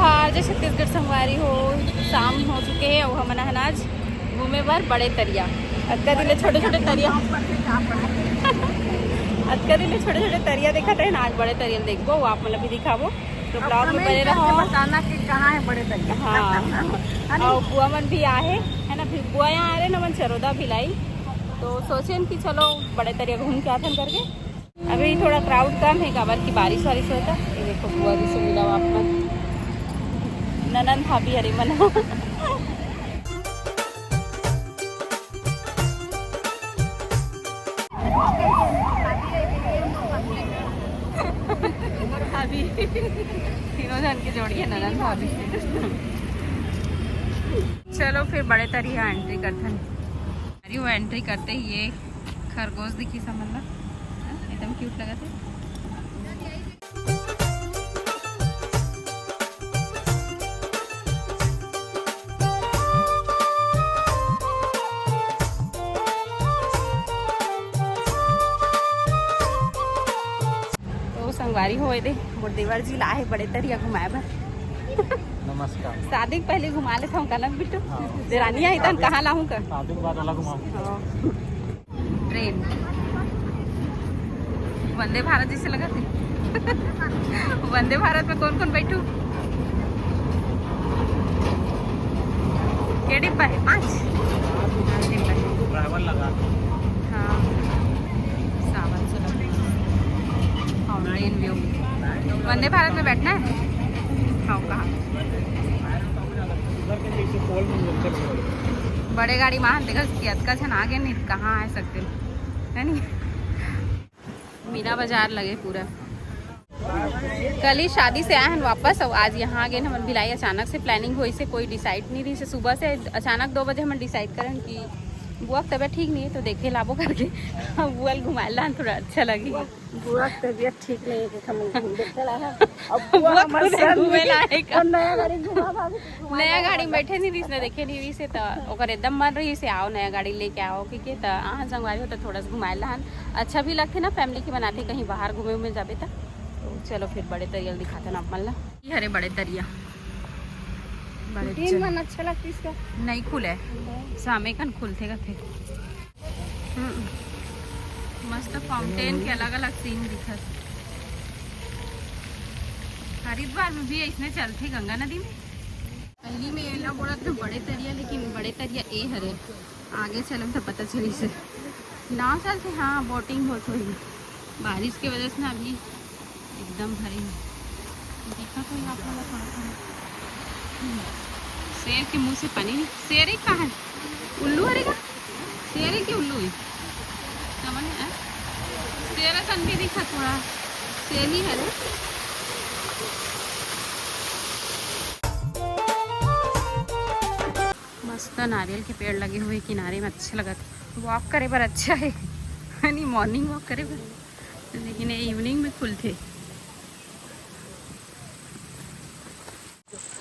जोहार जय छत्तीसगढ़ संगवारी हो। शाम हो चुके हैं और हमन आज घूमे बार बड़े तरिया अक्का दिले छोटे छोटे तरिया अक्का दिले छोटे छोटे तरिया देखा थे आज बड़े तरिया देखबो आप मतलब भी दिखाबो तो ब्लॉग में बने रहो। बताना कि कहाँ है बड़े तरिया। हाँ और बुआ मन भी आए है ना, फिर बुआ यहाँ आ रहे ना मन चरोदा भिलाई तो सोचे कि चलो बड़े तरिया घूम के आथन करके। अभी थोड़ा क्राउड कम है काबर की बारिश वारिश होता। ये देखो बुआ जी से मिला आप ननन भाभी हरी मन भाभी तीनों जन की जोड़ी है ननन भाभी चलो फिर बड़े तरिया एंट्री करते हैं। अरे वो एंट्री करते ही ये खरगोश दिखी समझ ला एकदम क्यूट लगा थे। तो संगवारी होए दे मोर देवर जी लाए बड़े तरिया घुमाए बर। नमस्कार। शादी के पहले घुमा लेता हूँ कनक बिट्टू देरानी आई तन कहाँ लाऊं कर शादी के बाद अलग घुमाऊं। ट्रेन वंदे भारत जैसे लगा थे वंदे भारत में कौन कौन बैठू के डिब्बा है 5 डिब्बा है ड्राइवर लगा। हाँ सावन से लगा और ट्रेन व्यू वंदे भारत में बैठना है। हाँ कहाँ बड़े गाड़ी महान देखा अतका छन आगे नहीं कहाँ आ सकते है नहीं। मीना बाजार लगे पूरा। कल ही शादी से आए हैं वापस और आज यहाँ आ गए हम भिलाई। अचानक से प्लानिंग हुई से कोई डिसाइड नहीं रही से सुबह से अचानक 2 बजे हम डिसाइड करें कि बुआ की तबीयत ठीक नहीं है तो देखे लाबो करके बुआ घुमा ला थोड़ा अच्छा लगी। बुआ की तबीयत ठीक नहीं है हम देखते रहा नया गाड़ी में बैठे नहीं रही ने देखे नहीं रही से तो ओकर एकदम मन रही से आओ नया गाड़ी लेके आओ कि तो अहाँ संगवारी हो तो थोड़ा सा घुमाए लहन अच्छा भी लगते ना फैमिली के बनाते कहीं बाहर घूमे उमे जाबे तो चलो फिर बड़े तरिया दिखाते ना आप मन ला। हरे बड़े तरिया बड़े मन अच्छा लगती इसका नहीं खुले सामे कन खुलते थे। मस्त फाउंटेन के अलग अलग सीन दिखत। हरिद्वार में भी इसने चलते गंगा नदी में पहली में ये बोला था बड़े तरिया लेकिन बड़े तरिया ए हरे आगे चलम तो पता चली से नाव चलते। हाँ बोटिंग बहुत हुई बारिश की वजह से ना अभी एकदम भरी दिखा कोई आप वाला थोड़ा शेर के मुंह से पानी नहीं। शेर ही कहाँ है उल्लू हरेगा शेर ही की उल्लू है समझ में शेर सन भी दिखा थोड़ा शेर ही है। मस्त नारियल के पेड़ लगे हुए किनारे में अच्छे लगा वॉक करे पर अच्छा है नहीं मॉर्निंग वॉक करे पर लेकिन इवनिंग में खुलते।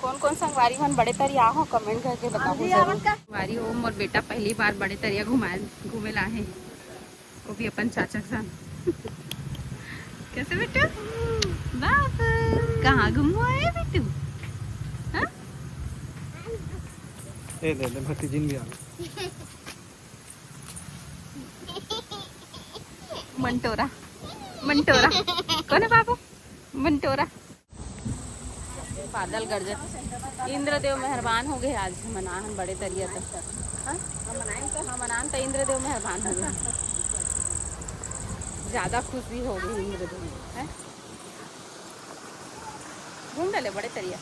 कौन कौन संगवारी मन बड़े तरिया हो कमेंट करके बताओ। संगवारी हो मोर बेटा पहली बार बड़े तरिया घूमे ला है वो भी अपन चाचा के साथ। कैसे बेटा बाबा कहाँ घूमो आए बेटू ले भतीजिन भी आ गई। मंटोरा मंटोरा कौन है बाबू मंटोरा। बादल गरजत इंद्रदेव मेहरबान हो गए आज मनाहन बड़े तरिया तक मनान तो इंद्रदेव मेहरबान हो गए ज्यादा खुशी हो गई इंद्रदेव है। घूम डाले बड़े तरिया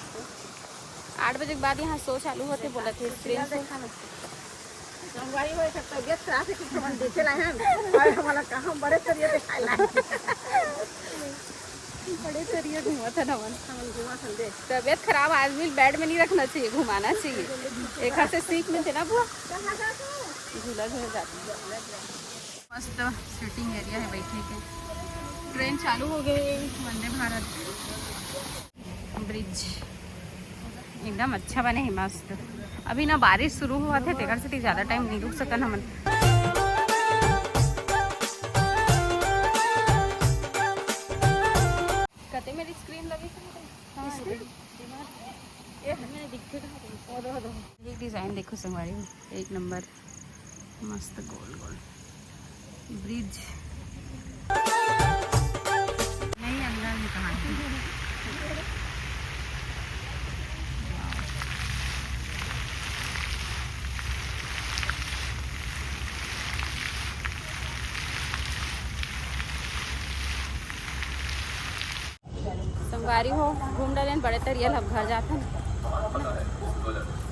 8 बजे के बाद यहाँ शो चालू होते बोला थे ट्रेन से संगवारी हो तबीयत खराब है कि हम देखे लाए हैं और हमारा कहाँ बड़े तरिया दिखाई लाए बड़े तरिया घूमा था ना मन घुमा संदे तबीयत खराब आदमी बेड में नहीं रखना चाहिए घुमाना चाहिए। एक हाथ से सीख में थे ना बुआ झूला झूला जाती मस्त सिटिंग एरिया है बैठने के। ट्रेन चालू हो गई वंदे भारत ब्रिज एकदम अच्छा बने है मस्त। अभी ना बारिश शुरू हुआ थे तेकर से ज़्यादा टाइम नहीं रुक सकन हमन। कते मेरी स्क्रीन लगी एक डिज़ाइन देखो संगवारी में, एक नंबर मस्त गोल गोल ब्रिज। नहीं अंदर में कहाँ है? संगवारी हो घूम डाले बड़े तरियल अब घर जाते हैं।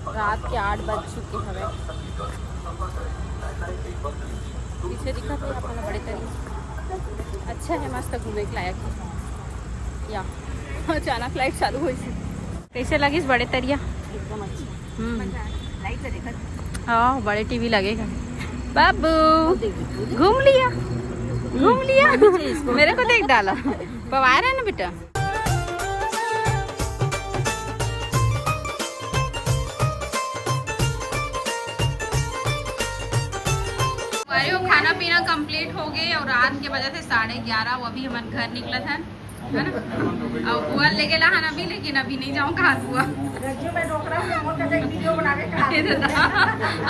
रात के 8 बज चुके हवे। पीछे दिखा था अपना बड़े तरियल अच्छा है, मस्त घूमे के लायक है। या अचानक लाइट चालू हुई थी। कैसे लगी इस बड़े तरिया? एकदम अच्छी लाइट से देखा। हाँ बड़े टीवी लगेगा। बाबू घूम लिया घूम लिया मेरे को देख डाला। पवा रहा है ना बेटा। खाना पीना कंप्लीट हो गए और रात के बजे थे 11:30। वो अभी हमारे घर निकला था है ना। और बुआ ले गया हन अभी, लेकिन अभी नहीं जाऊँ कहा बुआ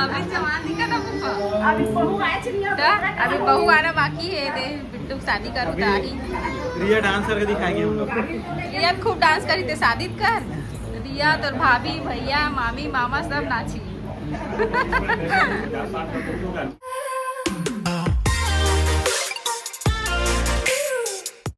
अभी जवान दिखा था बुआ। अभी बहू आना बाकी है। दे बिट्टू शादी करूँ तारी रिया डांस करके दिखाएंगे हम लोग। रिया खूब डांस करी थे शादी कर। रिया तो भाभी भैया मामी मामा सब नाची।